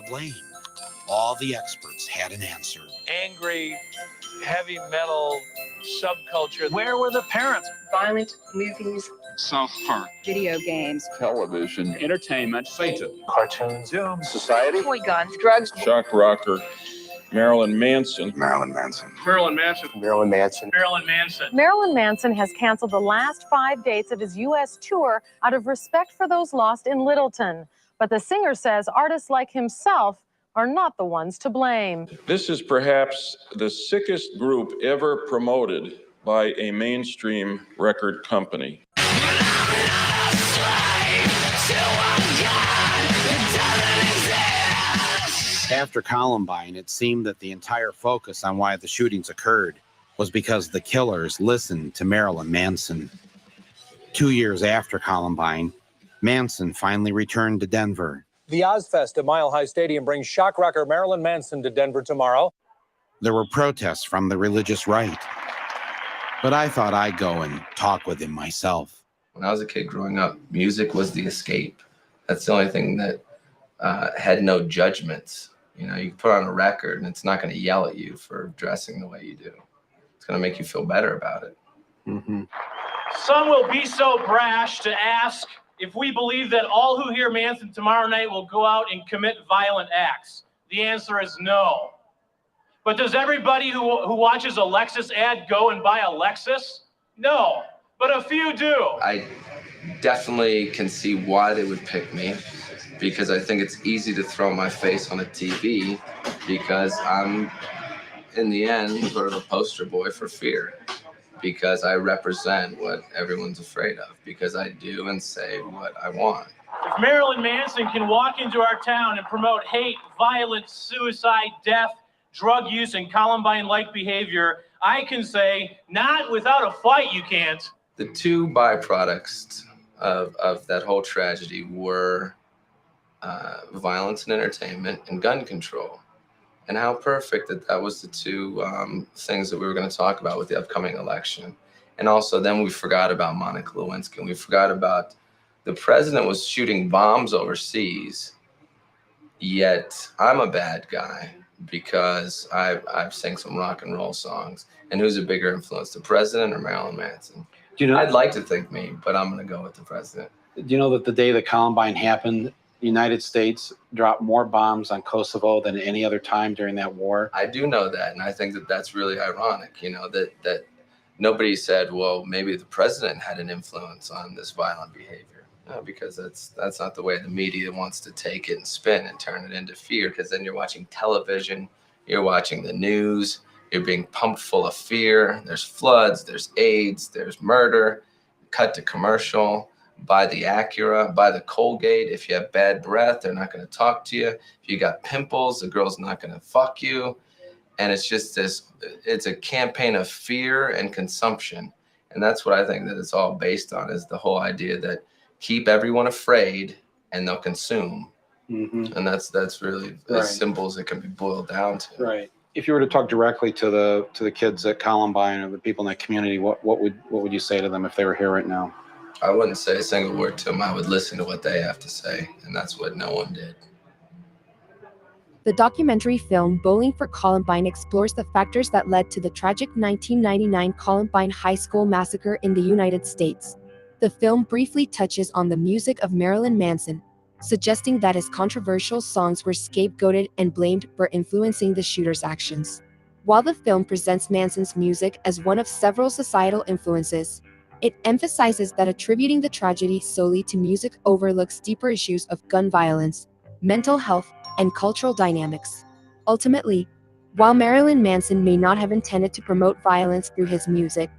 blame? All the experts had an answer. Angry, heavy metal subculture. Where were the parents? Violent movies. South Park. Video games. Television. Entertainment. Satan. Cartoons. Film. Society. Toy guns. Drugs. Shock rocker. Marilyn Manson. Marilyn Manson. Marilyn Manson. Marilyn Manson. Marilyn Manson. Marilyn Manson has canceled the last 5 dates of his U.S. tour out of respect for those lost in Littleton. But the singer says artists like himself are not the ones to blame. This is perhaps the sickest group ever promoted by a mainstream record company. After Columbine, it seemed that the entire focus on why the shootings occurred was because the killers listened to Marilyn Manson. 2 years after Columbine, Manson finally returned to Denver. The Ozfest at Mile High Stadium brings shock rocker Marilyn Manson to Denver tomorrow. There were protests from the religious right. But I thought I'd go and talk with him myself. When I was a kid growing up, music was the escape. That's the only thing that had no judgments. You know, you put on a record and it's not going to yell at you for dressing the way you do. It's going to make you feel better about it. Mm-hmm. Some will be so brash to ask if we believe that all who hear Manson tomorrow night will go out and commit violent acts. The answer is no. But does everybody who watches a Lexus ad go and buy a Lexus? No, but a few do. I definitely can see why they would pick me, because I think it's easy to throw my face on a TV because I'm, in the end, sort of a poster boy for fear, because I represent what everyone's afraid of, because I do and say what I want. If Marilyn Manson can walk into our town and promote hate, violence, suicide, death, drug use, and Columbine-like behavior, I can say, not without a fight, you can't. The two byproducts of that whole tragedy were violence and entertainment and gun control. And how perfect that was the two things that we were going to talk about with the upcoming election. And also then we forgot about Monica Lewinsky, and we forgot about the president was shooting bombs overseas, yet I'm a bad guy because I've sang some rock and roll songs. And who's a bigger influence, the president or Marilyn Manson? Do you know? I'd like to think me, but I'm going to go with the president. Do you know that the day that Columbine happened, the United States dropped more bombs on Kosovo than any other time during that war? I do know that, and I think that that's really ironic, you know, that nobody said, well, maybe the president had an influence on this violent behavior. No, because that's not the way the media wants to take it and spin and turn it into fear, because then you're watching television, you're watching the news, you're being pumped full of fear. There's floods, there's AIDS, there's murder, cut to commercial. Buy the Acura, buy the Colgate. If you have bad breath, they're not going to talk to you. If you got pimples, the girl's not going to fuck you. And it's just it's a campaign of fear and consumption. And that's what I think that it's all based on, is the whole idea that keep everyone afraid and they'll consume. Mm-hmm. And that's really as simple as it can be boiled down to. Right. If you were to talk directly to the kids at Columbine or the people in that community, what would you say to them if they were here right now? I wouldn't say a single word to them. I would listen to what they have to say, and that's what no one did. The documentary film Bowling for Columbine explores the factors that led to the tragic 1999 Columbine High School massacre in the United States. The film briefly touches on the music of Marilyn Manson, suggesting that his controversial songs were scapegoated and blamed for influencing the shooter's actions. While the film presents Manson's music as one of several societal influences, it emphasizes that attributing the tragedy solely to music overlooks deeper issues of gun violence, mental health, and cultural dynamics. Ultimately, while Marilyn Manson may not have intended to promote violence through his music,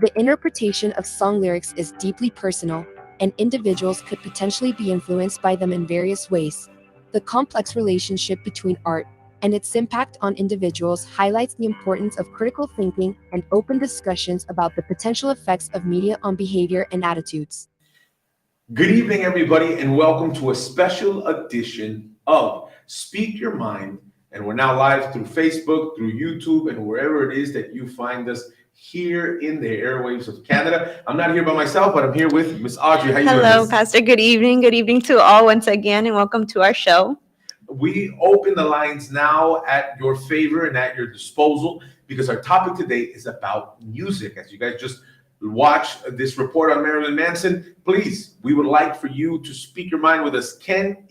the interpretation of song lyrics is deeply personal, and individuals could potentially be influenced by them in various ways. The complex relationship between art and its impact on individuals highlights the importance of critical thinking and open discussions about the potential effects of media on behavior and attitudes. Good evening, everybody, and welcome to a special edition of Speak Your Mind. And we're now live through Facebook, through YouTube, and wherever it is that you find us here in the airwaves of Canada. I'm not here by myself, but I'm here with Miss Audrey. How you doing? Hello, Pastor. Good evening. Good evening to all once again, and welcome to our show. We open the lines now at your favor and at your disposal because our topic today is about music. As you guys just watch this report on Marilyn Manson, please, we would like for you to speak your mind with us. Can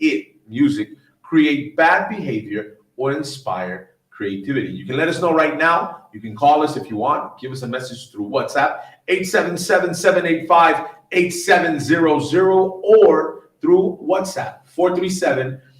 music, create bad behavior or inspire creativity? You can let us know right now. You can call us if you want. Give us a message through WhatsApp, 877-785-8700, or through WhatsApp,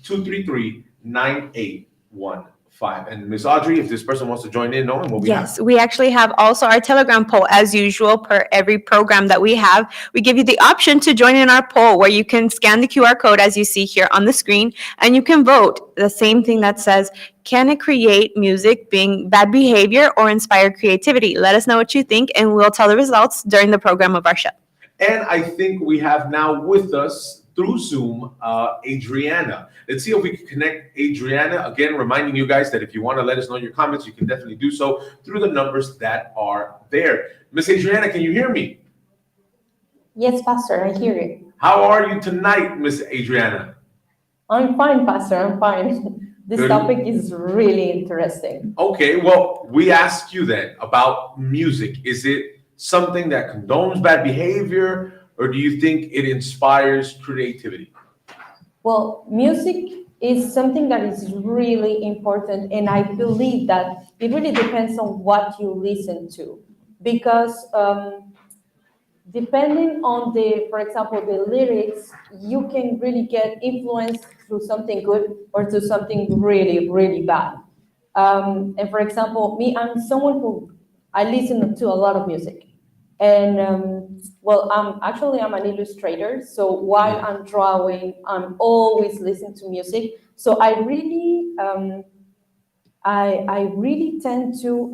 437-233-9815. And Ms. Audrey, if this person wants to join in, knowing what we have. Yes, we actually have also our Telegram poll, as usual, per every program that we have. We give you the option to join in our poll where you can scan the QR code as you see here on the screen, and you can vote the same thing that says, can it create music being bad behavior or inspire creativity? Let us know what you think, and we'll tell the results during the program of our show. And I think we have now with us through Zoom, Adriana. Let's see if we can connect Adriana. Again, reminding you guys that if you want to let us know your comments, you can definitely do so through the numbers that are there. Miss Adriana, can you hear me? Yes, Pastor, I hear you. How are you tonight, Miss Adriana? I'm fine, Pastor, I'm fine. This Good. topic is really interesting. Okay, well, we ask you then about music. Is it something that condones bad behavior, or do you think it inspires creativity? Well, music is something that is really important, and I believe that it really depends on what you listen to, because depending on for example, the lyrics, you can really get influenced through something good or to something really, really bad. And for example, I'm someone who I listen to a lot of music. And well, I'm an illustrator. So while I'm drawing, I'm always listening to music. So I really tend to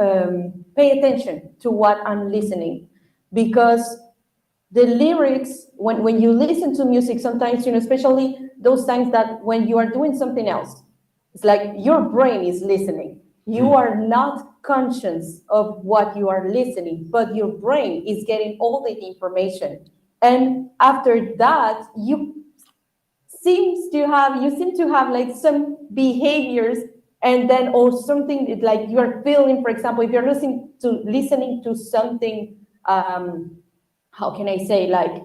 pay attention to what I'm listening, because the lyrics, when you listen to music, sometimes, especially those times that when you are doing something else, it's like your brain is listening. You are not conscious of what you are listening, but your brain is getting all the information. And after that, you seem to have like some behaviors, and then or something like you are feeling, for example, if you're listening to something, how can I say, like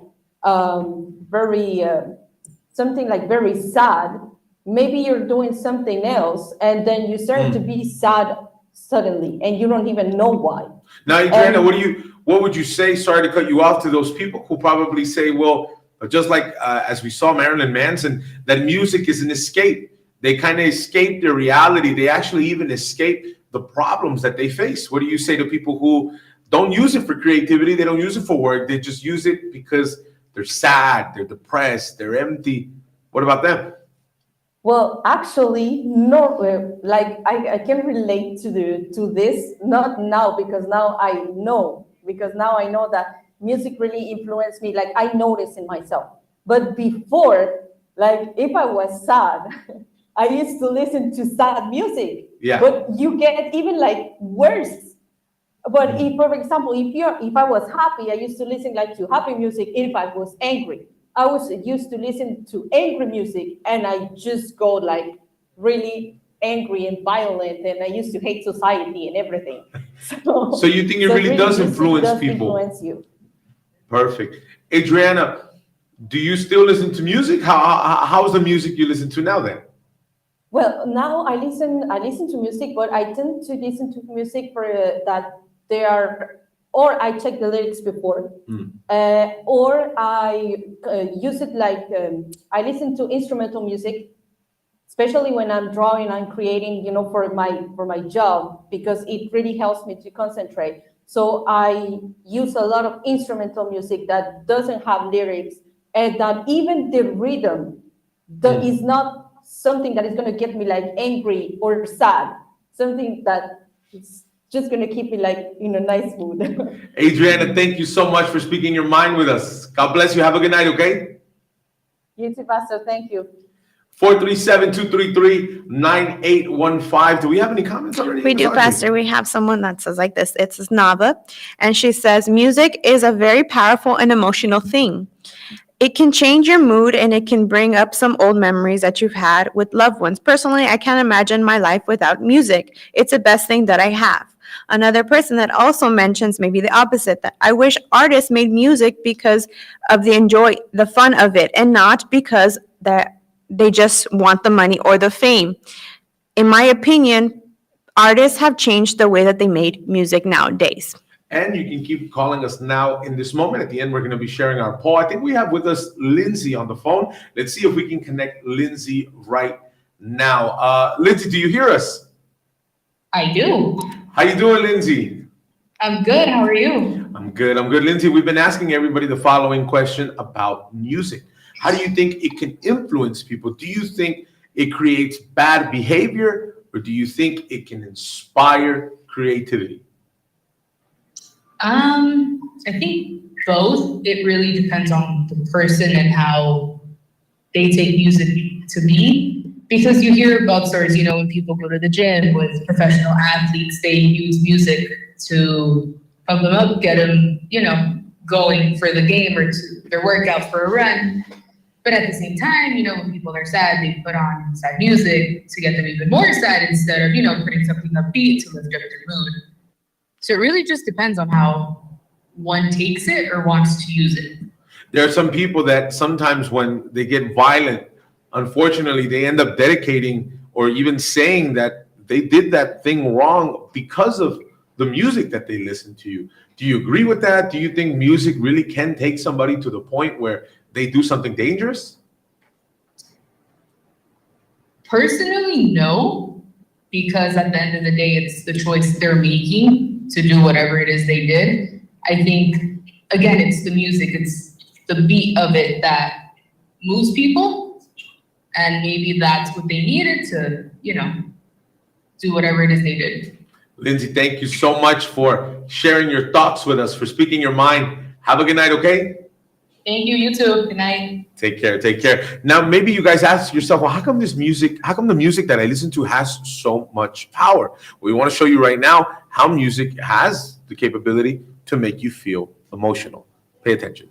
very something like very sad, maybe you're doing something else, and then you start to be sad suddenly, and you don't even know why. Now, Adriana, what would you say, sorry to cut you off, to those people who probably say, well, just like as we saw Marilyn Manson, that music is an escape. They kind of escape their reality. They actually even escape the problems that they face. What do you say to people who don't use it for creativity? They don't use it for work. They just use it because they're sad, they're depressed, they're empty. What about them? Well, actually, no. Like I can relate to this, not now, because now I know that music really influenced me. Like I noticed in myself. But before, like if I was sad, I used to listen to sad music. Yeah. But you get even like worse. But if, for example, if I was happy, I used to listen like to happy music. If I was angry, I was used to listen to angry music, and I just go like really angry and violent, and I used to hate society and everything. So you think it really does influence people? Influence you. Perfect. Adriana, do you still listen to music? How's the music you listen to now then? Well, now I listen to music, but I tend to listen to music for that they are, or I check the lyrics before, or I use it like I listen to instrumental music, especially when I'm drawing, I'm creating, for my job, because it really helps me to concentrate. So I use a lot of instrumental music that doesn't have lyrics, and that even the rhythm is not something that is going to get me like angry or sad, something that is just going to keep me like in a nice mood. Adriana, thank you so much for speaking your mind with us. God bless you. Have a good night, okay? You too, Pastor. Thank you. 437-233-9815. Do we have any comments already? We do, Pastor. We have someone that says like this. It's Nava, and she says, music is a very powerful and emotional thing. it can change your mood and it can bring up some old memories that you've had with loved ones. Personally, I can't imagine my life without music. It's the best thing that I have. Another person that also mentions maybe the opposite, that I wish artists made music because of the fun of it, and not because that they just want the money or the fame. In my opinion, artists have changed the way that they made music nowadays. And you can keep calling us now in this moment. At the end, we're going to be sharing our poll. I think we have with us Lindsay on the phone. Let's see if we can connect Lindsay right now. Lindsay, do you hear us? I do. How you doing, Lindsay? I'm good. How are you? I'm good. Lindsay, we've been asking everybody the following question about music. How do you think it can influence people? Do you think it creates bad behavior, or do you think it can inspire creativity? I think both. It really depends on the person and how they take music to be. Because you hear about stories, when people go to the gym with professional athletes, they use music to pump them up, get them, going for the game or to their workout for a run. But at the same time, when people are sad, they put on sad music to get them even more sad instead of, putting something upbeat to lift up their mood. So it really just depends on how one takes it or wants to use it. There are some people that sometimes when they get violent, unfortunately, they end up dedicating or even saying that they did that thing wrong because of the music that they listen to. Do you agree with that? Do you think music really can take somebody to the point where they do something dangerous? Personally, no, because at the end of the day, it's the choice they're making to do whatever it is they did. I think, again, it's the music, it's the beat of it that moves people. And maybe that's what they needed to, do whatever it is they did. Lindsay, thank you so much for sharing your thoughts with us, for speaking your mind. Have a good night, okay? Thank you, you too. Good night. Take care. Now, maybe you guys ask yourself, well, how come the music that I listen to has so much power? We want to show you right now how music has the capability to make you feel emotional. Pay attention.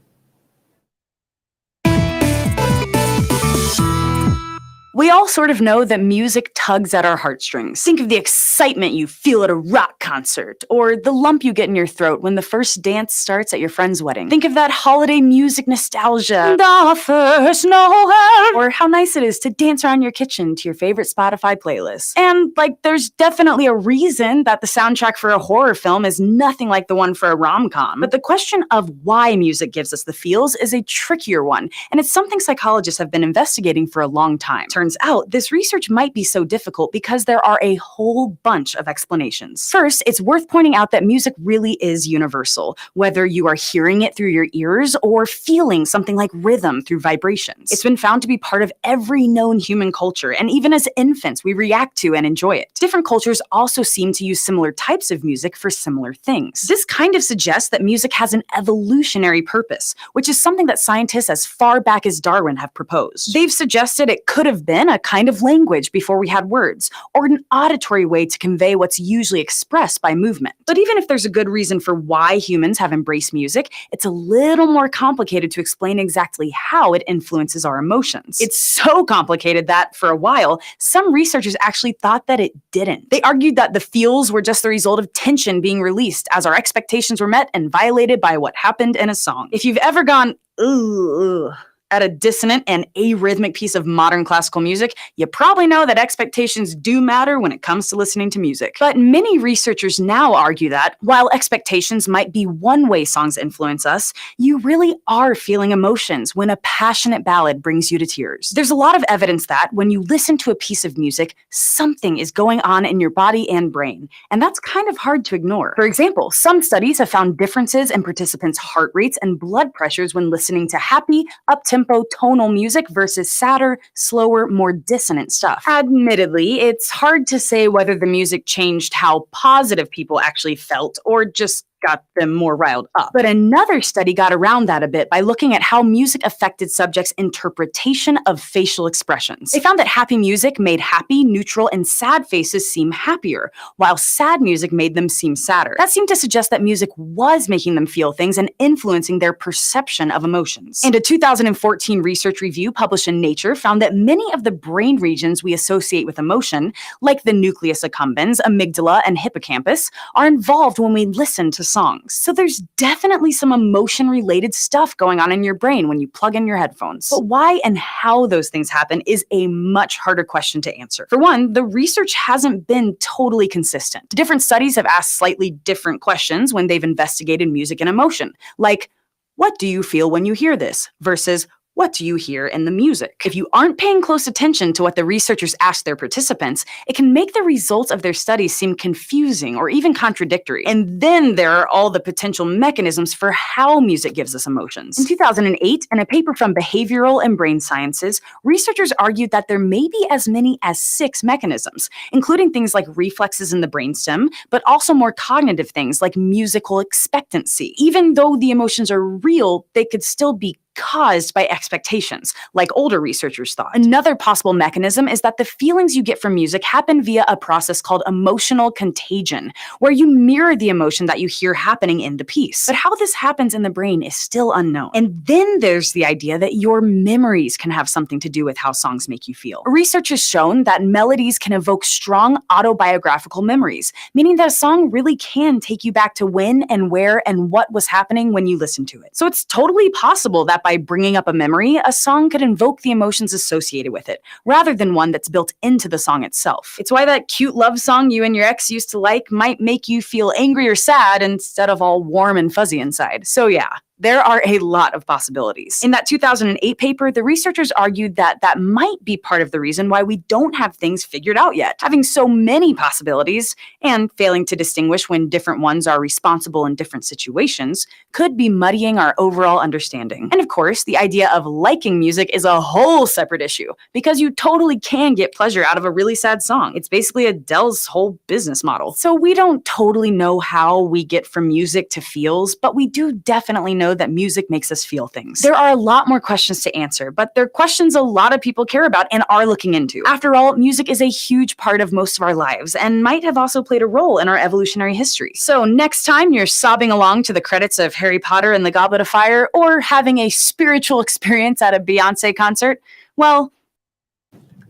We all sort of know that music tugs at our heartstrings. Think of the excitement you feel at a rock concert, or the lump you get in your throat when the first dance starts at your friend's wedding. Think of that holiday music nostalgia, the first Noel, or how nice it is to dance around your kitchen to your favorite Spotify playlist. And there's definitely a reason that the soundtrack for a horror film is nothing like the one for a rom-com. But the question of why music gives us the feels is a trickier one, and it's something psychologists have been investigating for a long time. Turns out, this research might be so difficult because there are a whole bunch of explanations. First, it's worth pointing out that music really is universal, whether you are hearing it through your ears or feeling something like rhythm through vibrations. It's been found to be part of every known human culture, and even as infants, we react to and enjoy it. Different cultures also seem to use similar types of music for similar things. This kind of suggests that music has an evolutionary purpose, which is something that scientists as far back as Darwin have proposed. They've suggested it could have been a kind of language before we had words, or an auditory way to convey what's usually expressed by movement. But even if there's a good reason for why humans have embraced music, it's a little more complicated to explain exactly how it influences our emotions. It's so complicated that, for a while, some researchers actually thought that it didn't. They argued that the feels were just the result of tension being released as our expectations were met and violated by what happened in a song. If you've ever gone, ooh, at a dissonant and arrhythmic piece of modern classical music, you probably know that expectations do matter when it comes to listening to music. But many researchers now argue that, while expectations might be one way songs influence us, you really are feeling emotions when a passionate ballad brings you to tears. There's a lot of evidence that, when you listen to a piece of music, something is going on in your body and brain, and that's kind of hard to ignore. For example, some studies have found differences in participants' heart rates and blood pressures when listening to happy, up-tempo tonal music versus sadder, slower, more dissonant stuff. Admittedly, it's hard to say whether the music changed how positive people actually felt or just got them more riled up. But another study got around that a bit by looking at how music affected subjects' interpretation of facial expressions. They found that happy music made happy, neutral, and sad faces seem happier, while sad music made them seem sadder. That seemed to suggest that music was making them feel things and influencing their perception of emotions. And a 2014 research review published in Nature found that many of the brain regions we associate with emotion, like the nucleus accumbens, amygdala, and hippocampus, are involved when we listen to songs. So there's definitely some emotion-related stuff going on in your brain when you plug in your headphones. But why and how those things happen is a much harder question to answer. For one, the research hasn't been totally consistent. Different studies have asked slightly different questions when they've investigated music and emotion, like, what do you feel when you hear this? Versus, what do you hear in the music? If you aren't paying close attention to what the researchers asked their participants, it can make the results of their studies seem confusing or even contradictory. And then there are all the potential mechanisms for how music gives us emotions. In 2008, in a paper from Behavioral and Brain Sciences, researchers argued that there may be as many as 6 mechanisms, including things like reflexes in the brainstem, but also more cognitive things like musical expectancy. Even though the emotions are real, they could still be caused by expectations, like older researchers thought. Another possible mechanism is that the feelings you get from music happen via a process called emotional contagion, where you mirror the emotion that you hear happening in the piece. But how this happens in the brain is still unknown. And then there's the idea that your memories can have something to do with how songs make you feel. Research has shown that melodies can evoke strong autobiographical memories, meaning that a song really can take you back to when and where and what was happening when you listened to it. So it's totally possible that by bringing up a memory, a song could invoke the emotions associated with it, rather than one that's built into the song itself. It's why that cute love song you and your ex used to like might make you feel angry or sad instead of all warm and fuzzy inside. So yeah, there are a lot of possibilities. In that 2008 paper, the researchers argued that that might be part of the reason why we don't have things figured out yet. Having so many possibilities and failing to distinguish when different ones are responsible in different situations could be muddying our overall understanding. And of course, the idea of liking music is a whole separate issue, because you totally can get pleasure out of a really sad song. It's basically Adele's whole business model. So we don't totally know how we get from music to feels, but we do definitely know that music makes us feel things. There are a lot more questions to answer, but they're questions a lot of people care about and are looking into. After all, music is a huge part of most of our lives and might have also played a role in our evolutionary history. So next time you're sobbing along to the credits of Harry Potter and the Goblet of Fire, or having a spiritual experience at a Beyonce concert, well,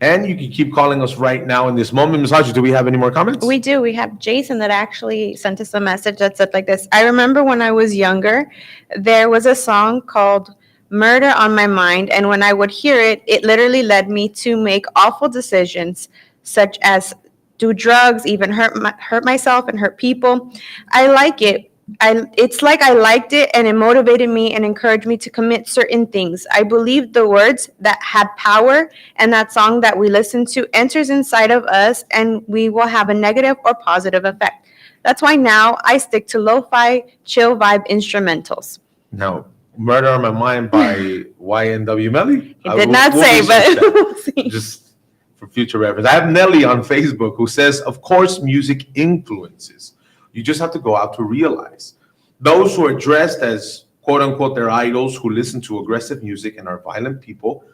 and you can keep calling us right now in this moment. Ms. Hodges, do we have any more comments? We do. We have Jason that actually sent us a message that said like this. I remember when I was younger, there was a song called Murder on My Mind. And when I would hear it, it literally led me to make awful decisions, such as do drugs, even hurt myself and hurt people. I like it. It's like I liked it, and it motivated me and encouraged me to commit certain things. I believe the words that had power, and that song that we listen to enters inside of us, and we will have a negative or positive effect. That's why now I stick to lo-fi, chill vibe instrumentals. No. Murder on My Mind by YNW Melly? He did not say, but we'll see. Just for future reference. I have Nelly on Facebook who says, of course, music influences. You just have to go out to realize. Those who are dressed as, quote unquote, their idols, who listen to aggressive music and are violent people.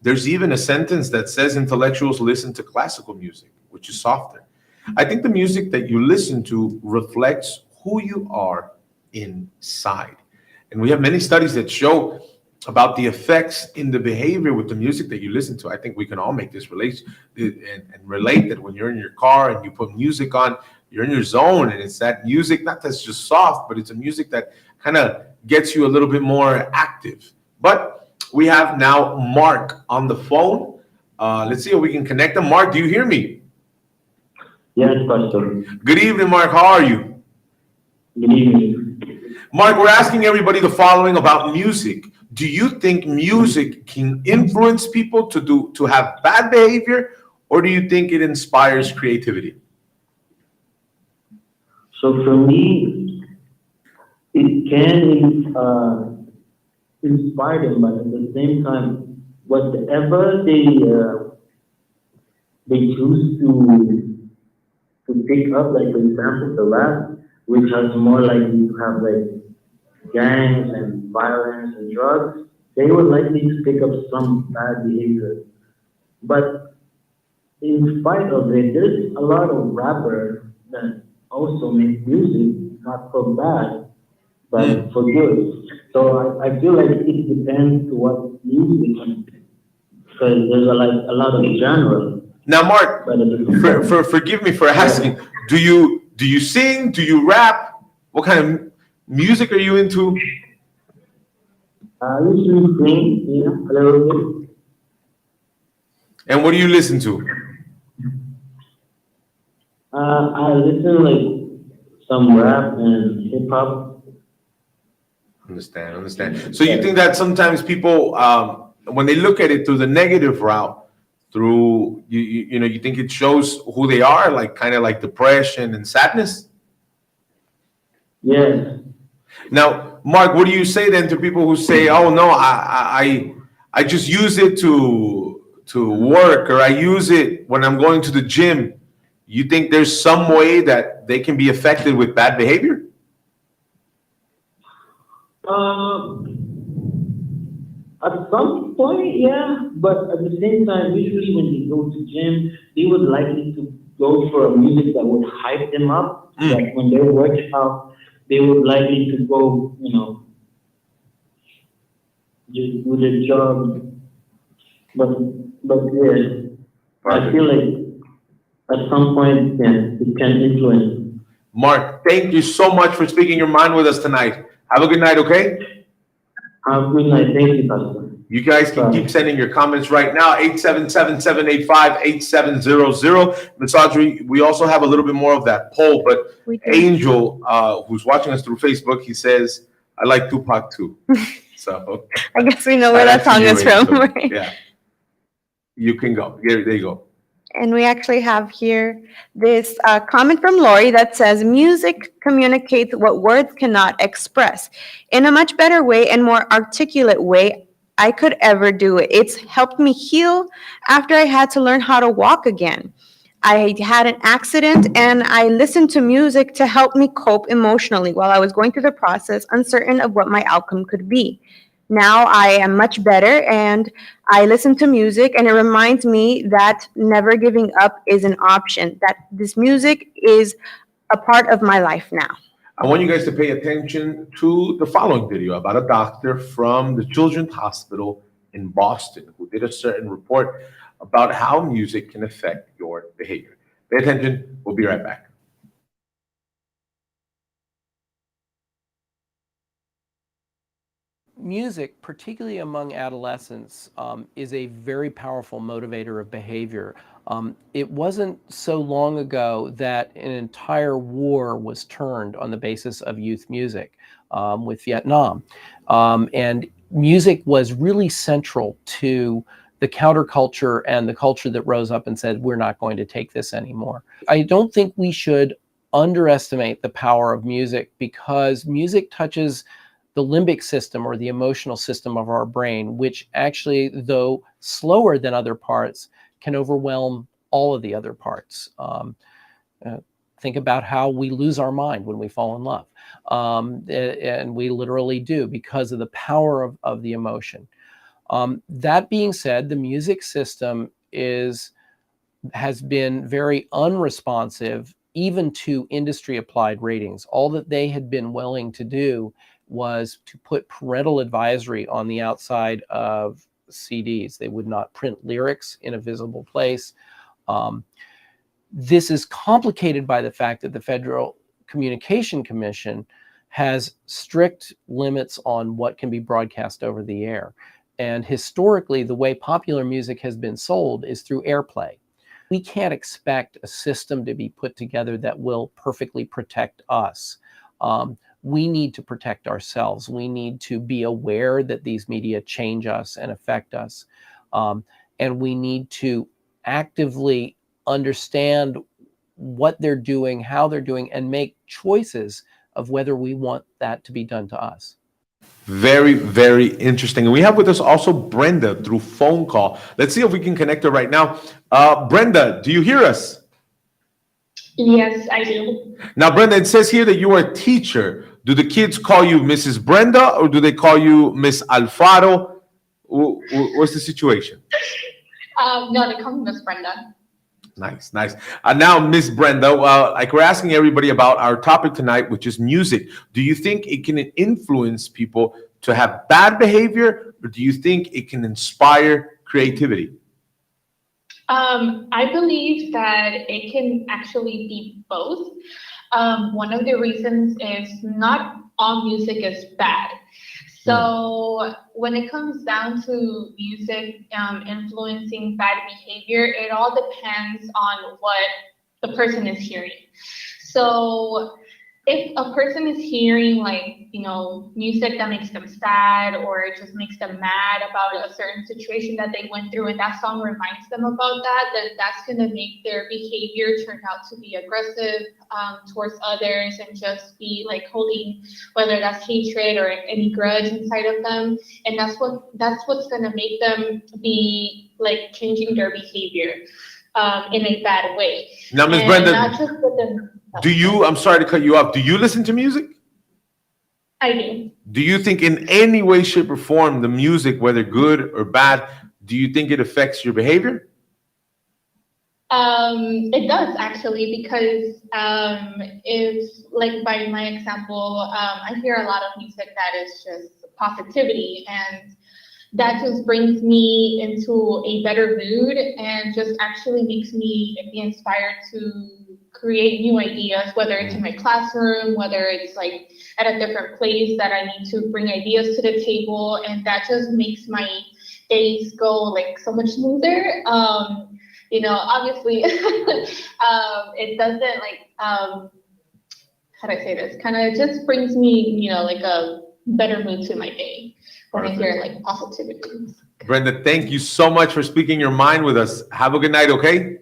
There's even a sentence that says intellectuals listen to classical music, which is softer. I think the music that you listen to reflects who you are inside. And we have many studies that show about the effects in the behavior with the music that you listen to. I think we can all make this relation and relate that when you're in your car and you put music on, you're in your zone, and it's that music, not that's just soft, but it's a music that kind of gets you a little bit more active. But we have now Mark on the phone. Let's see if we can connect him. Mark, do you hear me? Yes, Pastor. Good evening, Mark. How are you? Good evening. Mark, we're asking everybody the following about music. Do you think music can influence people to have bad behavior, or do you think it inspires creativity? So for me, it can inspire them, but at the same time, whatever they choose to pick up, like for example, the rap, which has more likely to have like gangs and violence and drugs, they were likely to pick up some bad behavior. But in spite of it, there's a lot of rappers that also make music, not for bad, but for good. So I feel like it depends to what music, because there's a lot of genre. Now, Mark, forgive me for asking. Do you sing? Do you rap? What kind of music are you into? I usually sing, a little bit. And what do you listen to? I listen like some rap and hip hop. Understand. So you think that sometimes people, when they look at it through the negative route, through you think it shows who they are, like kind of like depression and sadness? Yes. Now, Mark, what do you say then to people who say, "Oh no, I just use it to work, or I use it when I'm going to the gym"? You think there's some way that they can be affected with bad behavior? At some point, yeah, but at the same time, usually when they go to gym, they would likely to go for a music that would hype them up. Like when they work out, they would likely to go, just do their job. But yeah, I feel like at some point, yeah, it can influence. Mark, thank you so much for speaking your mind with us tonight. Have a good night, okay? Have a good night. Thank you, Pastor. You guys can keep sending your comments right now, 877-785-8700. Ms. Audrey, we also have a little bit more of that poll, but Angel, who's watching us through Facebook, he says, I like Tupac too. So I guess we know where that song is from. Right? Yeah. You can go. There you go. And we actually have here this comment from Lori that says, music communicates what words cannot express in a much better way and more articulate way I could ever do it. It's helped me heal after I had to learn how to walk again. I had an accident and I listened to music to help me cope emotionally while I was going through the process, uncertain of what my outcome could be. Now I am much better and I listen to music and it reminds me that never giving up is an option, that this music is a part of my life now. I want you guys to pay attention to the following video about a doctor from the Children's Hospital in Boston who did a certain report about how music can affect your behavior. Pay attention. We'll be right back. Music, particularly among adolescents, is a very powerful motivator of behavior. It wasn't so long ago that an entire war was turned on the basis of youth music with Vietnam. And music was really central to the counterculture and the culture that rose up and said, we're not going to take this anymore. I don't think we should underestimate the power of music, because music touches the limbic system or the emotional system of our brain, which actually, though slower than other parts, can overwhelm all of the other parts. Think about how we lose our mind when we fall in love. And we literally do, because of the power of the emotion. That being said, the music system has been very unresponsive even to industry applied ratings. All that they had been willing to do was to put parental advisory on the outside of CDs. They would not print lyrics in a visible place. This is complicated by the fact that the Federal Communication Commission has strict limits on what can be broadcast over the air. And historically, the way popular music has been sold is through airplay. We can't expect a system to be put together that will perfectly protect us. We need to protect ourselves. We need to be aware that these media change us and affect us. And we need to actively understand what they're doing, how they're doing, and make choices of whether we want that to be done to us. Very, very interesting. And we have with us also Brenda through phone call. Let's see if we can connect her right now. Brenda, do you hear us? Yes, I do. Now, Brenda, it says here that you are a teacher. Do the kids call you Mrs. Brenda or do they call you Miss Alfaro? What's the situation? No, they call me Miss Brenda. Nice, nice. Now, Miss Brenda, like we're asking everybody about our topic tonight, which is music. Do you think it can influence people to have bad behavior, or do you think it can inspire creativity? I believe that it can actually be both. One of the reasons is not all music is bad. So when it comes down to music influencing bad behavior, it all depends on what the person is hearing. So if a person is hearing music that makes them sad or it just makes them mad about a certain situation that they went through and that song reminds them about that, then that's going to make their behavior turn out to be aggressive towards others and just be like holding, whether that's hatred or any grudge inside of them. And that's what's going to make them be like changing their behavior in a bad way. Now, Ms. And Brenda, not just with them. I'm sorry to cut you off. Do you listen to music? I do. Do you think in any way, shape, or form, the music, whether good or bad, do you think it affects your behavior? It does actually, because if, like by my example, I hear a lot of music that is just positivity, and that just brings me into a better mood and just actually makes me be inspired to create new ideas, whether it's in my classroom, whether it's like at a different place that I need to bring ideas to the table, and that just makes my days go like so much smoother. Obviously, it doesn't like, how do I say this? Kind of just brings me, like a better mood to my day when I hear like positivity. Brenda, thank you so much for speaking your mind with us. Have a good night, okay?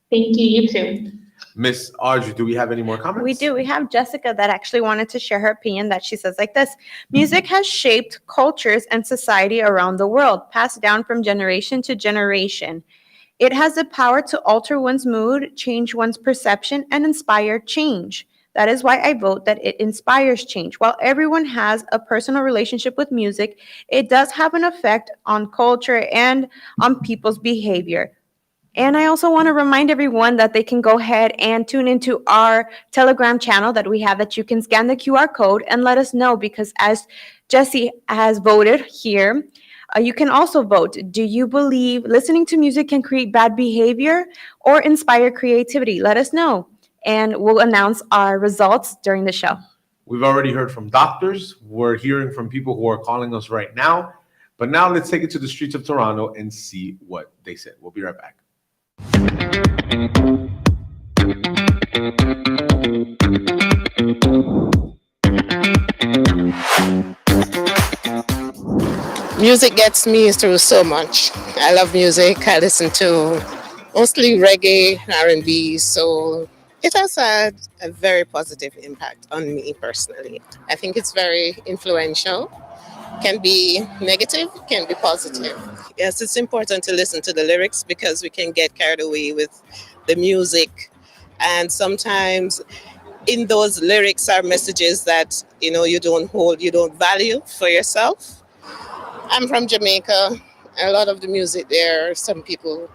Thank you, you too. Miss Audrey, do we have any more comments? We do. We have Jessica that actually wanted to share her opinion, that she says like this: music has shaped cultures and society around the world, passed down from generation to generation. It has the power to alter one's mood, change one's perception, and inspire change. That is why I vote that it inspires change. While everyone has a personal relationship with music, it does have an effect on culture and on people's behavior. And I also want to remind everyone that they can go ahead and tune into our Telegram channel that we have, that you can scan the QR code and let us know, because as Jesse has voted here, you can also vote. Do you believe listening to music can create bad behavior or inspire creativity? Let us know, and we'll announce our results during the show. We've already heard from doctors. We're hearing from people who are calling us right now. But now let's take it to the streets of Toronto and see what they said. We'll be right back. Music gets me through so much. I love music. I listen to mostly reggae, R&B, so it has had a very positive impact on me personally. I think it's very influential. Can be negative, can be positive. Yes, it's important to listen to the lyrics because we can get carried away with the music. And sometimes in those lyrics are messages that, you don't value for yourself. I'm from Jamaica. A lot of the music there, some people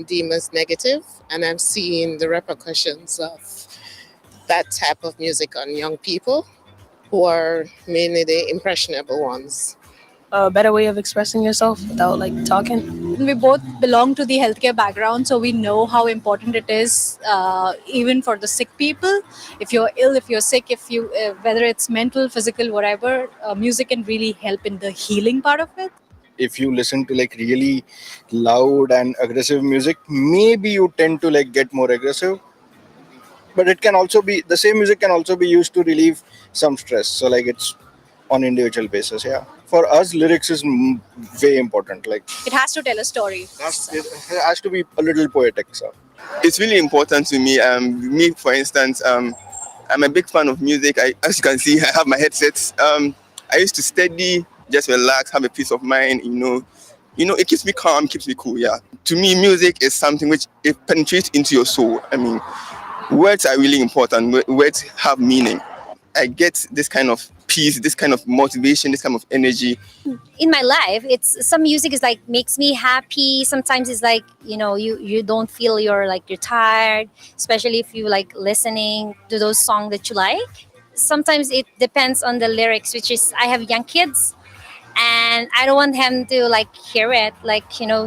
deem as negative, and I'm seeing the repercussions of that type of music on young people, who are mainly the impressionable ones. A better way of expressing yourself without talking. We both belong to the healthcare background, so we know how important it is, even for the sick people. If you're ill, if you're sick, whether it's mental, physical, whatever, music can really help in the healing part of it. If you listen to really loud and aggressive music, maybe you tend to get more aggressive. But it can also be, the same music can also be used to relieve some stress. So it's on individual basis, yeah. For us, lyrics is way important. It has to tell a story. It has to be a little poetic. So it's really important to me. Me, for instance, I'm a big fan of music. As you can see, I have my headsets. I used to study, just relax, have a peace of mind. It keeps me calm, keeps me cool. Yeah. To me, music is something which it penetrates into your soul. words are really important. Words have meaning. I get this kind of peace, this kind of motivation, this kind of energy. In my life, it's some music is like makes me happy. Sometimes it's like, you don't feel you're tired, especially if you like listening to those songs that you like. Sometimes it depends on the lyrics, which is I have young kids and I don't want them to like hear it,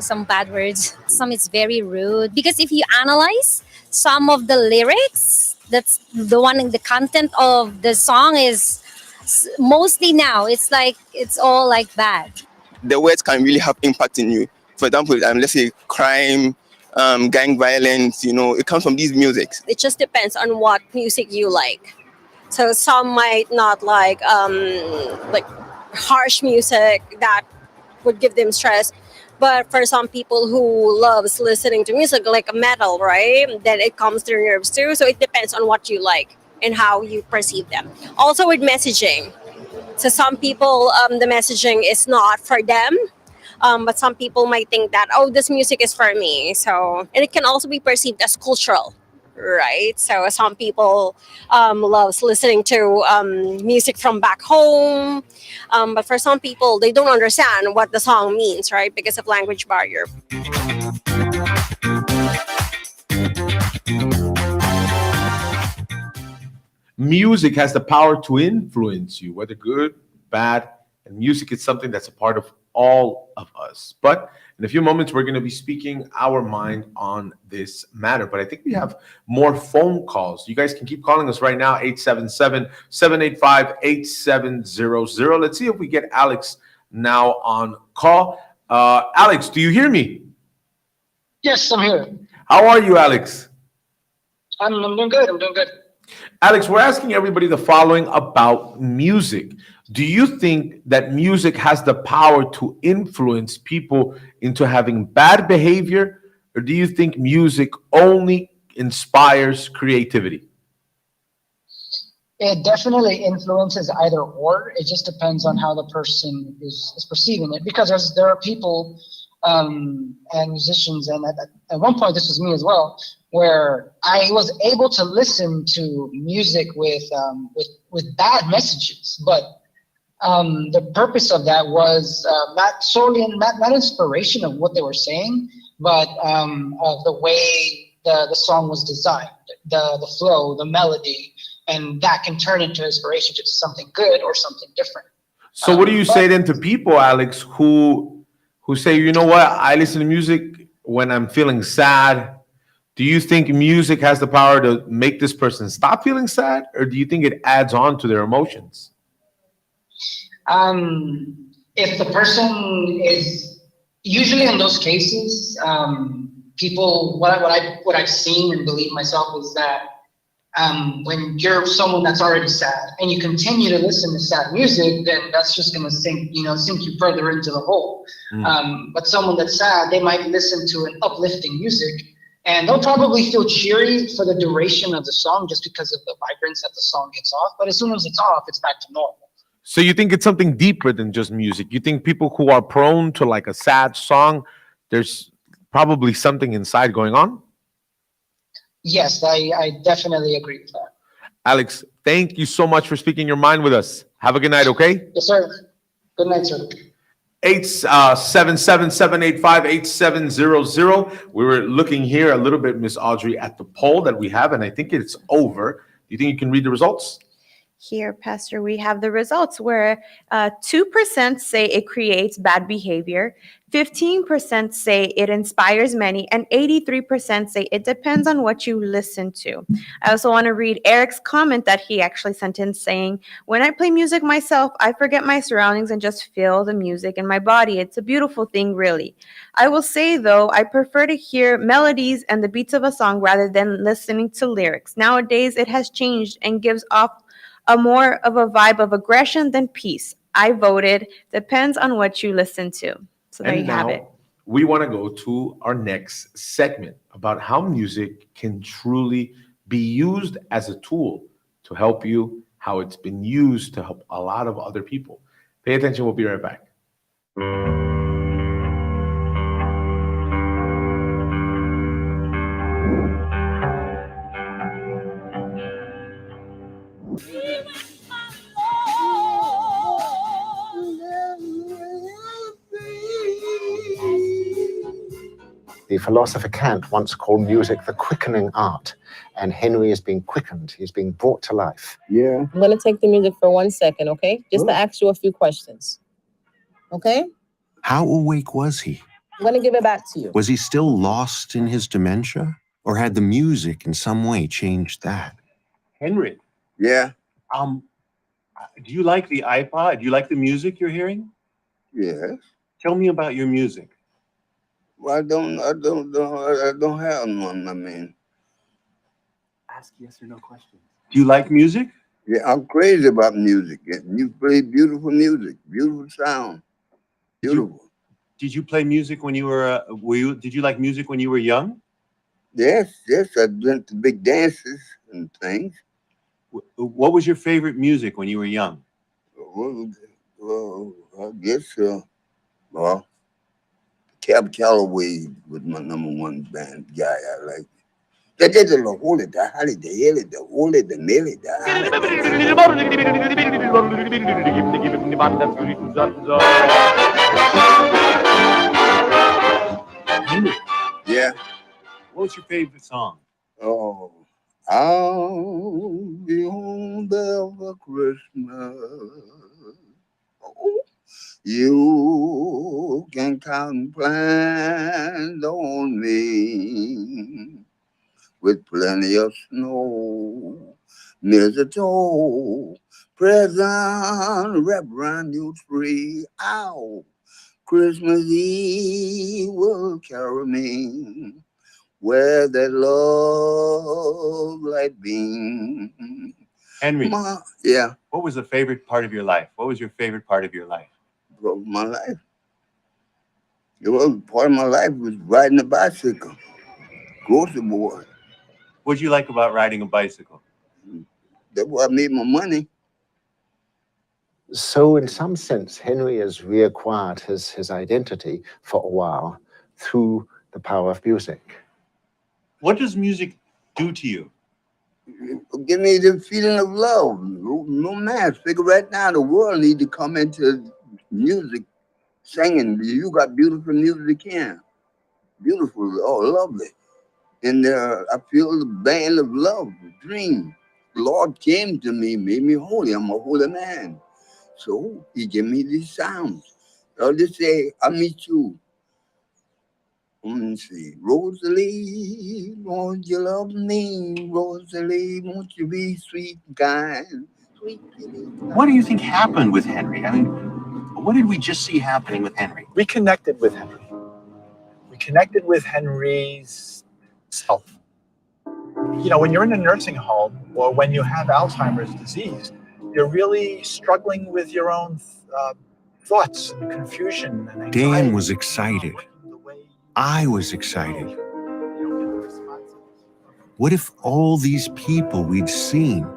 some bad words. Some is very rude because if you analyze some of the lyrics, that's the content of the song is mostly now it's all like bad. The words can really have impact in you. For example, let's say crime, gang violence, it comes from these musics. It just depends on what music you like. So some might not like harsh music that would give them stress. But for some people who loves listening to music like metal, right, then it comes to their nerves too. So it depends on what you like and how you perceive them. Also with messaging. So some people, the messaging is not for them. But some people might think that, this music is for me. So, and it can also be perceived as cultural, right? So some people loves listening to music from back home. But for some people, they don't understand what the song means, right? Because of language barrier. Music has the power to influence you, whether good, bad, and music is something that's a part of all of us. But in a few moments, we're going to be speaking our mind on this matter. But I think we have more phone calls. You guys can keep calling us right now, 877-785-8700. Let's see if we get Alex now on call. Alex, do you hear me? Yes, I'm here. How are you, Alex? I'm doing good. I'm doing good. Alex, we're asking everybody the following about music. Do you think that music has the power to influence people into having bad behavior, or do you think music only inspires creativity? It definitely influences either or. It just depends on how the person is perceiving it. Because there are people and musicians, and at one point this was me as well, where I was able to listen to music with bad messages, but the purpose of that was not solely not inspiration of what they were saying, but of the way the song was designed, the flow, the melody, and that can turn into inspiration to something good or something different. So what do you say then to people, Alex, who say, you know what, I listen to music when I'm feeling sad? Do you think music has the power to make this person stop feeling sad, or do you think it adds on to their emotions? If the person is, usually in those cases, people, what I've seen and believe myself is that when you're someone that's already sad and you continue to listen to sad music, then that's just going to sink you further into the hole. But someone that's sad, they might listen to an uplifting music, and they'll probably feel cheery for the duration of the song just because of the vibrance that the song gives off. But as soon as it's off, it's back to normal. So you think it's something deeper than just music? You think people who are prone to like a sad song, there's probably something inside going on? Yes, I definitely agree with that. Alex, thank you so much for speaking your mind with us. Have a good night, okay? Yes, sir. Good night, sir. 877-785-8700. We were looking here a little bit, Miss Audrey, at the poll that we have, and I think it's over. Do you think you can read the results? Here, Pastor, we have the results where 2% say it creates bad behavior, 15% say it inspires many, and 83% say it depends on what you listen to. I also want to read Eric's comment that he actually sent in saying, when I play music myself, I forget my surroundings and just feel the music in my body. It's a beautiful thing, really. I will say, though, I prefer to hear melodies and the beats of a song rather than listening to lyrics. Nowadays, it has changed and gives off a more of a vibe of aggression than peace. I voted. Depends on what you listen to. So there you have it. We want to go to our next segment about how music can truly be used as a tool to help you, how it's been used to help a lot of other people. Pay attention. We'll be right back. The philosopher Kant once called music the quickening art, and Henry is being quickened. He's being brought to life. Yeah. I'm going to take the music for 1 second, okay? Just to ask you a few questions. Okay? How awake was he? I'm going to give it back to you. Was he still lost in his dementia? Or had the music in some way changed that? Henry. Yeah. Do you like the iPod? Do you like the music you're hearing? Yes. Tell me about your music. Well, I don't have none. I mean, ask yes or no questions. Do you like music? Yeah, I'm crazy about music. You play beautiful music, beautiful sound, beautiful. Did you play music when you were? Did you like music when you were young? Yes, I went to big dances and things. What was your favorite music when you were young? Well, I guess, well, Cab Calloway was my #1 band guy. I like. That did the holy, the holly, the hilly, the holy, the milly, the Henry. Yeah. What was your favorite song? Oh, I'll be home there for Christmas. You can count and plan on me with plenty of snow, mistletoe, present, wrap around your tree. Ow, Christmas Eve will carry me where that love light beam. Henry. Yeah. What was the favorite part of your life? What was your favorite part of your life? My life. It was part of my life was riding a bicycle. Grocery boy. What did you like about riding a bicycle? That's where I made my money. So in some sense, Henry has reacquired his identity for a while through the power of music. What does music do to you? Give me the feeling of love. No man. Figure right now the world need to come into music, singing. You got beautiful music here. Beautiful, oh, lovely. And I feel the band of love, the dream. The Lord came to me, made me holy. I'm a holy man. So he gave me these sounds. I'll just say, I meet you. Let me see. Rosalie, won't you love me? Rosalie, won't you be sweet and kind? What do you think happened with Henry? I mean, what did we just see happening with Henry? We connected with Henry. We connected with Henry's self. You know, when you're in a nursing home or when you have Alzheimer's disease, you're really struggling with your own thoughts and confusion and anxiety. Dan was excited. I was excited. What if all these people we'd seen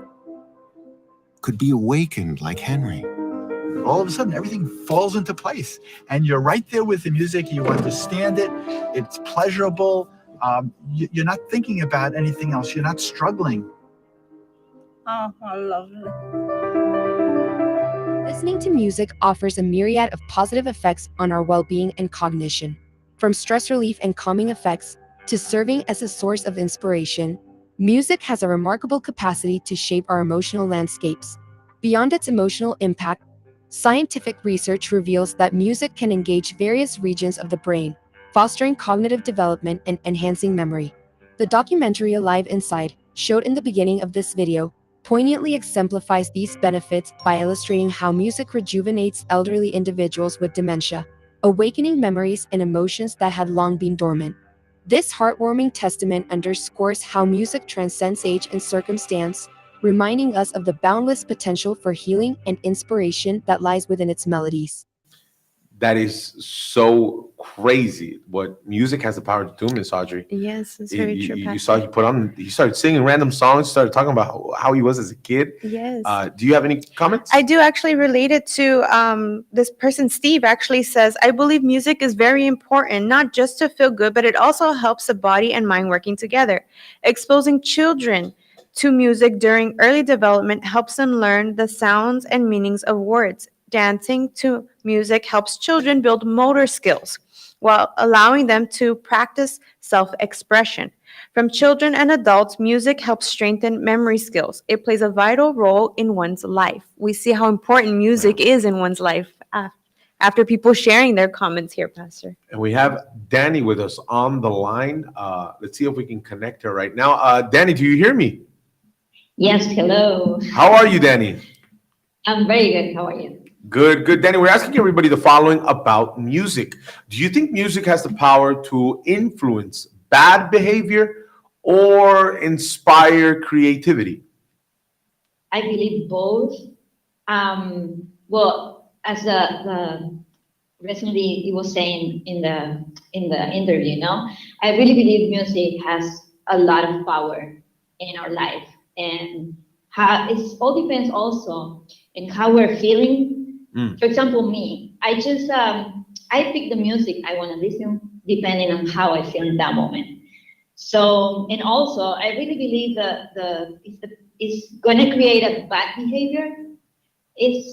could be awakened like Henry? All of a sudden, everything falls into place. And you're right there with the music. You understand it. It's pleasurable. You're not thinking about anything else. You're not struggling. Oh, I love it. Listening to music offers a myriad of positive effects on our well-being and cognition. From stress relief and calming effects to serving as a source of inspiration, music has a remarkable capacity to shape our emotional landscapes. Beyond its emotional impact, scientific research reveals that music can engage various regions of the brain, fostering cognitive development and enhancing memory. The documentary Alive Inside, showed in the beginning of this video, poignantly exemplifies these benefits by illustrating how music rejuvenates elderly individuals with dementia, awakening memories and emotions that had long been dormant. This heartwarming testament underscores how music transcends age and circumstance, reminding us of the boundless potential for healing and inspiration that lies within its melodies. That is so crazy what music has the power to do, Miss Audrey. Yes, it's very true. You saw he started singing random songs, started talking about how he was as a kid. Yes. Do you have any comments? I do actually relate it to this person, Steve, actually says, I believe music is very important, not just to feel good, but it also helps the body and mind working together. Exposing children to music during early development helps them learn the sounds and meanings of words. Dancing to music helps children build motor skills while allowing them to practice self-expression. From children and adults, music helps strengthen memory skills. It plays a vital role in one's life. We see how important music is in one's life after people sharing their comments here, Pastor. And we have Danny with us on the line. Let's see if we can connect her right now. Danny, do you hear me? Yes, hello. How are you, Danny? I'm very good. How are you? Good, good. Danny, we're asking everybody the following about music. Do you think music has the power to influence bad behavior or inspire creativity? I believe both. Well, as the recently he was saying in the interview, I really believe music has a lot of power in our life, and how it all depends also in how we're feeling. For example, me, I just I pick the music I want to listen depending on how I feel in that moment. So, and also I really believe that it's going to create a bad behavior. It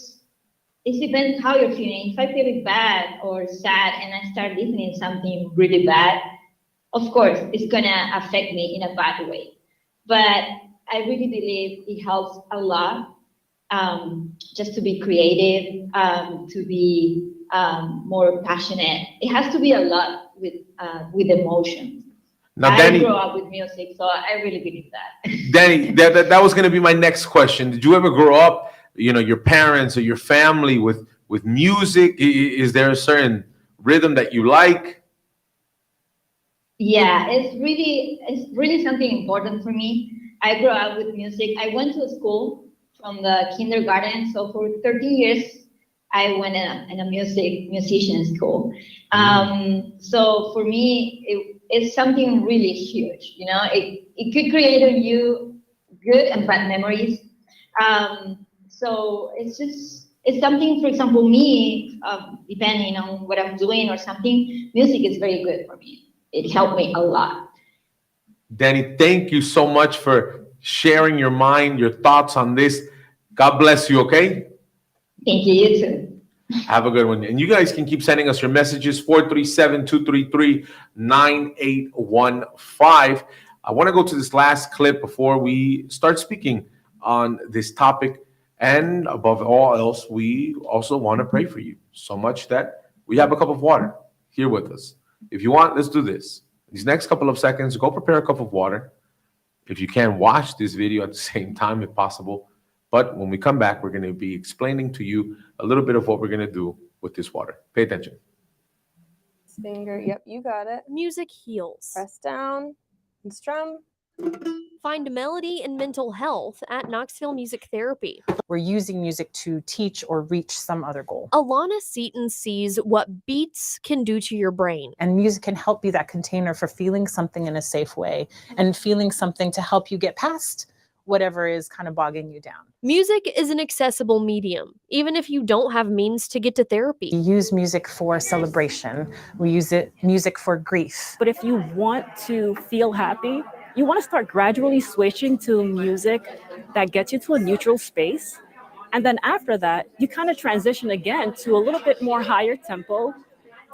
depends how you're feeling. If I feel bad or sad and I start listening to something really bad, of course it's going to affect me in a bad way. But I really believe it helps a lot. Just to be creative, to be more passionate. It has to be a lot with emotion. Now, I Danny, grew up with music, so I really believe that. Danny, that was going to be my next question. Did you ever grow up, your parents or your family with music? Is there a certain rhythm that you like? Yeah, it's really something important for me. I grew up with music. I went to school from the kindergarten. So for 13 years, I went in a musician school. So for me, it's something really huge. It could create in you good and bad memories. So it's something, for example, me, depending on what I'm doing or something, music is very good for me. It helped me a lot. Danny, thank you so much for sharing your mind, your thoughts on this. God bless you, okay? Thank you, you too. Have a good one. And you guys can keep sending us your messages, 437-233-9815. I want to go to this last clip before we start speaking on this topic. And above all else, we also want to pray for you so much that we have a cup of water here with us. If you want, let's do this. These next couple of seconds, go prepare a cup of water. If you can, watch this video at the same time if possible. But when we come back, we're going to be explaining to you a little bit of what we're going to do with this water. Pay attention. Finger, yep, you got it. Music heals. Press down and strum. Find melody and mental health at Knoxville Music Therapy. We're using music to teach or reach some other goal. Alana Seaton sees what beats can do to your brain. And music can help be that container for feeling something in a safe way and feeling something to help you get past whatever is kind of bogging you down. Music is an accessible medium, even if you don't have means to get to therapy. We use music for celebration. We use music for grief. But if you want to feel happy, you want to start gradually switching to music that gets you to a neutral space. And then after that, you kind of transition again to a little bit more higher tempo,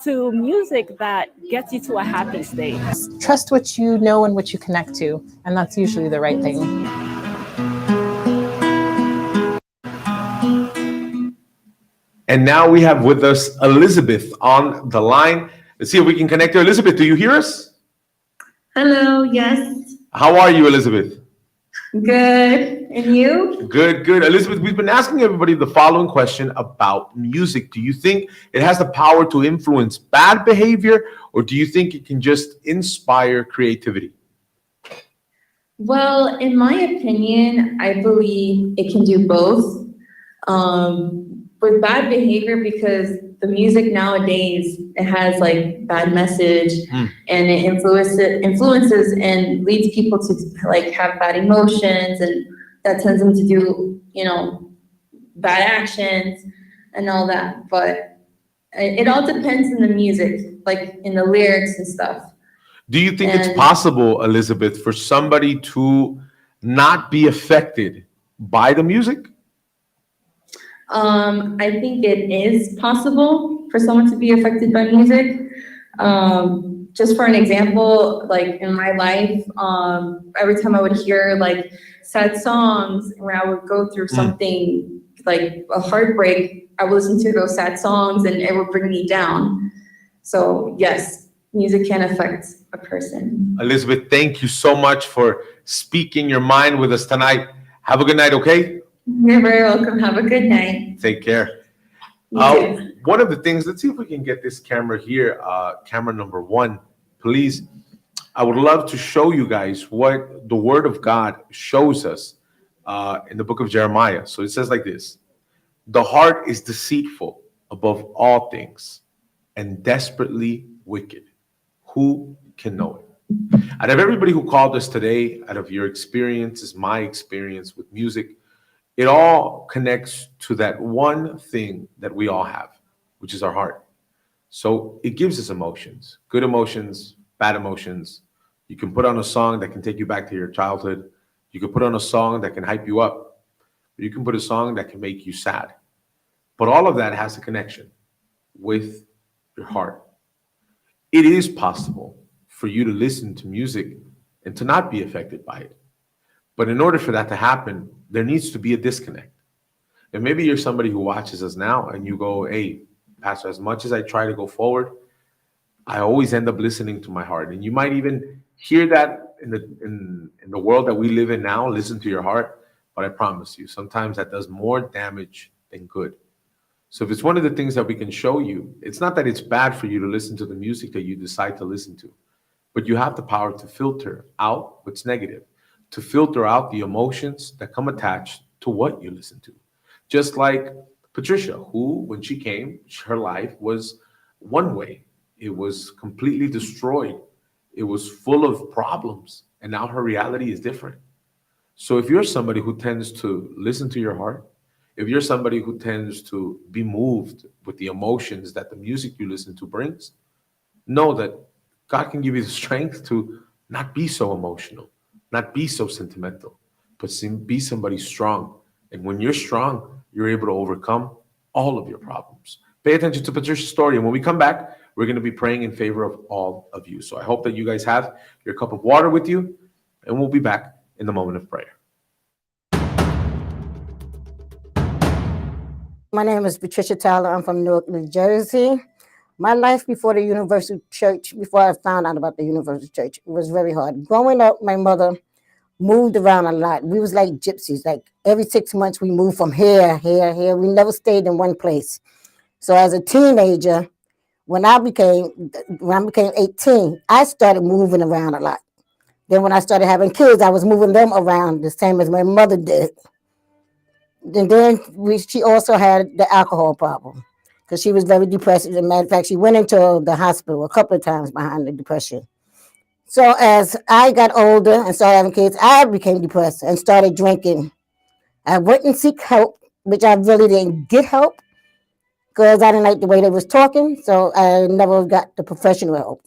to music that gets you to a happy state. Trust what you know and what you connect to, and that's usually the right thing. And now we have with us Elizabeth on the line. Let's see if we can connect her. Elizabeth, do you hear us? Hello, yes. How are you, Elizabeth? Good. And you? Good, good. Elizabeth, we've been asking everybody the following question about music. Do you think it has the power to influence bad behavior, or do you think it can just inspire creativity? Well, in my opinion, I believe it can do both. With bad behavior, because the music nowadays, it has like bad message and it influences and leads people to like have bad emotions, and that tends them to do, bad actions and all that. But it all depends on the music, like in the lyrics and stuff. Do you think it's possible, Elizabeth, for somebody to not be affected by the music? I think it is possible for someone to be affected by music. Just for an example, like in my life, every time I would hear like sad songs, when I would go through something like a heartbreak, I would listen to those sad songs and it would bring me down. So yes, music can affect a person. Elizabeth, thank you so much for speaking your mind with us tonight. Have a good night, okay? You're very welcome. Have a good night. Take care. You too. One of the things, let's see if we can get this camera here, camera number 1, please. I would love to show you guys what the Word of God shows us in the book of Jeremiah. So it says like this: the heart is deceitful above all things and desperately wicked. Who can know it? Out of everybody who called us today, out of your experiences, my experience with music, it all connects to that one thing that we all have, which is our heart. So it gives us emotions, good emotions, bad emotions. You can put on a song that can take you back to your childhood. You can put on a song that can hype you up. You can put a song that can make you sad. But all of that has a connection with your heart. It is possible for you to listen to music and to not be affected by it. But in order for that to happen, there needs to be a disconnect. And maybe you're somebody who watches us now and you go, hey, Pastor, as much as I try to go forward, I always end up listening to my heart. And you might even hear that in the world that we live in now, listen to your heart. But I promise you, sometimes that does more damage than good. So if it's one of the things that we can show you, it's not that it's bad for you to listen to the music that you decide to listen to, but you have the power to filter out what's negative, to filter out the emotions that come attached to what you listen to. Just like Patricia, who, when she came, her life was one way. It was completely destroyed. It was full of problems. And now her reality is different. So if you're somebody who tends to listen to your heart, if you're somebody who tends to be moved with the emotions that the music you listen to brings, know that God can give you the strength to not be so emotional, not be so sentimental, but be somebody strong. And when you're strong, you're able to overcome all of your problems. Pay attention to Patricia's story. And when we come back, we're going to be praying in favor of all of you. So I hope that you guys have your cup of water with you, and we'll be back in the moment of prayer. My name is Patricia Tyler. I'm from Newark, New Jersey. My life before the Universal Church, before I found out about the Universal Church, it was very hard. Growing up, my mother moved around a lot. We was like gypsies. Like every 6 months, we moved from here. We never stayed in one place. So as a teenager, when I became 18, I started moving around a lot. Then when I started having kids, I was moving them around the same as my mother did. And then she also had the alcohol problem because she was very depressed. As a matter of fact, she went into the hospital a couple of times behind the depression. So as I got older and started having kids, I became depressed and started drinking. I went and seek help, which I really didn't get help because I didn't like the way they was talking. So I never got the professional help.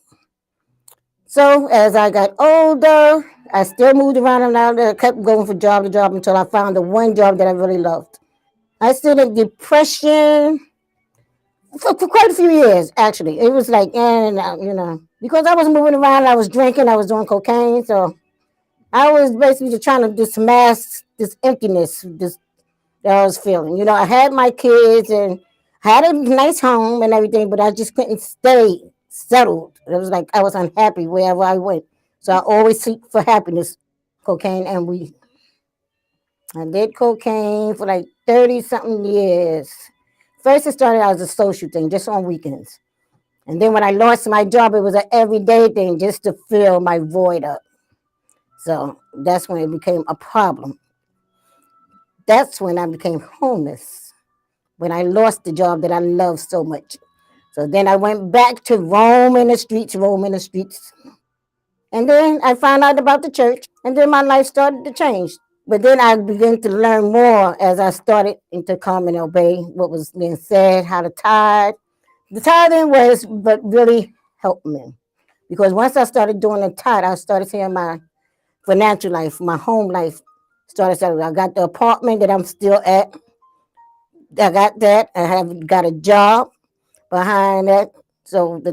So as I got older, I still moved around and out there, kept going from job to job until I found the one job that I really loved. I stayed in depression for quite a few years, actually. It was like, because I was moving around, I was drinking, I was doing cocaine. So I was basically just trying to just mask this emptiness that I was feeling. I had my kids and had a nice home and everything, but I just couldn't stay settled. It was like I was unhappy wherever I went. So I always seek for happiness, cocaine and weed. I did cocaine for like 30-something years. First, it started out as a social thing, just on weekends. And then when I lost my job, it was an everyday thing just to fill my void up. So that's when it became a problem. That's when I became homeless, when I lost the job that I loved so much. So then I went back to roaming the streets. And then I found out about the church, and then my life started to change. But then I began to learn more as I started to come and obey what was being said, how to tithe. The tithing was but really helped me. Because once I started doing the tithe, I started seeing financial life, my home life started settling. I got the apartment that I'm still at. I got that. I have got a job behind that. So the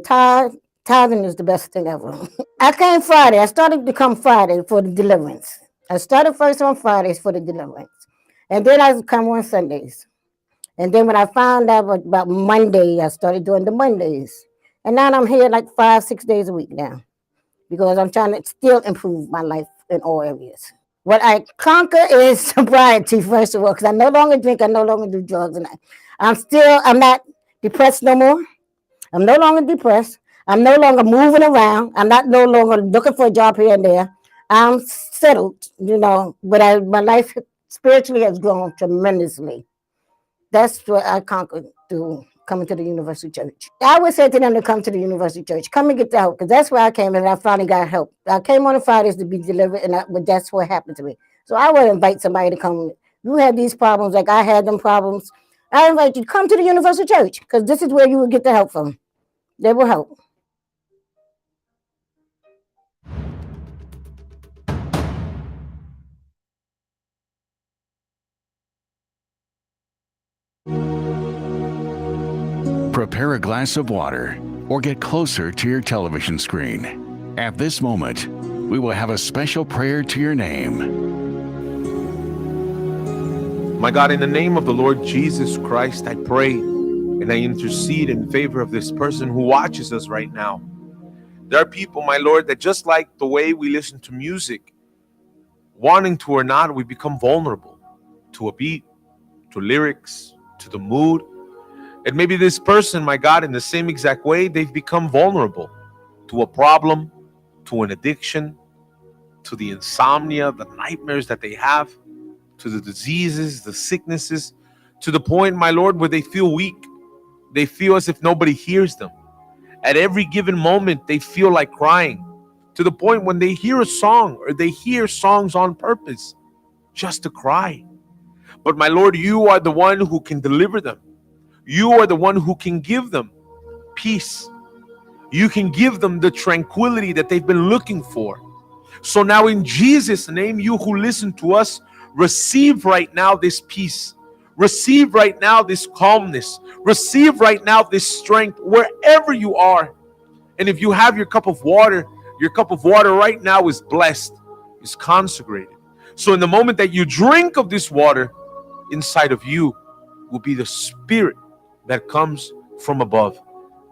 tithing is the best thing ever. I came Friday. I started to come Friday for the deliverance. I started first on Fridays for the deliverance. And then I come on Sundays. And then when I found out about Monday, I started doing the Mondays. And now I'm here like 5-6 days a week now because I'm trying to still improve my life in all areas. What I conquer is sobriety, first of all, because I no longer drink, I no longer do drugs. And I'm not depressed no more. I'm no longer depressed. I'm no longer moving around. I'm not no longer looking for a job here and there. I'm settled, but my life spiritually has grown tremendously. That's what I conquered through coming to the Universal Church. I would say to them to come to the Universal Church. Come and get the help, because that's where I came and I finally got help. I came on the Fridays to be delivered, but that's what happened to me. So I would invite somebody to come. You have these problems like I had them problems. I invite you to come to the Universal Church, because this is where you will get the help from. They will help. Prepare a glass of water or get closer to your television screen. At this moment, we will have a special prayer to your name. My God, in the name of the Lord Jesus Christ, I pray and I intercede in favor of this person who watches us right now. There are people, my Lord, that just like the way we listen to music, wanting to or not, we become vulnerable to a beat, to lyrics, to the mood. And maybe this person, my God, in the same exact way, they've become vulnerable to a problem, to an addiction, to the insomnia, the nightmares that they have, to the diseases, the sicknesses, to the point, my Lord, where they feel weak. They feel as if nobody hears them. At every given moment, they feel like crying, to the point when they hear a song or they hear songs on purpose just to cry. But my Lord, you are the one who can deliver them. You are the one who can give them peace. You can give them the tranquility that they've been looking for. So now in Jesus' name, you who listen to us, receive right now this peace. Receive right now this calmness. Receive right now this strength wherever you are. And if you have your cup of water right now is blessed, is consecrated. So in the moment that you drink of this water, inside of you will be the Spirit that comes from above.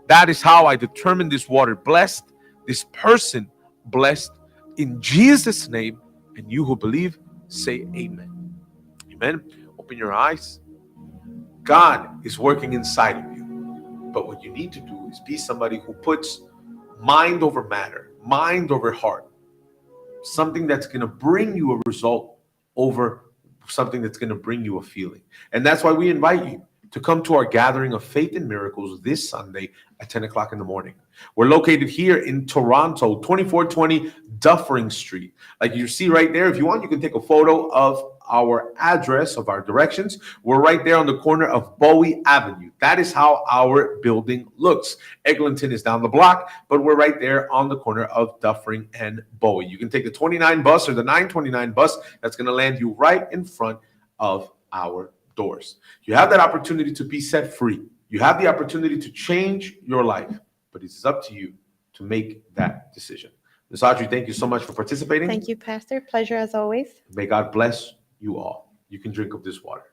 That is how I determine this water blessed, this person blessed, in Jesus' name. And you who believe, say amen. Amen. Open your eyes. God is working inside of you. But what you need to do is be somebody who puts mind over matter, mind over heart. Something that's going to bring you a result over something that's going to bring you a feeling. And that's why we invite you to come to our gathering of faith and miracles this Sunday at 10 o'clock in the morning. We're located here in Toronto, 2420 Dufferin Street. Like you see right there, if you want, you can take a photo of our address, of our directions. We're right there on the corner of Bowie Avenue. That is how our building looks. Eglinton is down the block, but we're right there on the corner of Dufferin and Bowie. You can take the 29 bus or the 929 bus. That's going to land you right in front of our doors. You have that opportunity to be set free. You have the opportunity to change your life, but it's up to you to make that decision. Ms. Audrey, thank you so much for participating. Thank you, Pastor. Pleasure as always. May God bless you all. You can drink of this water.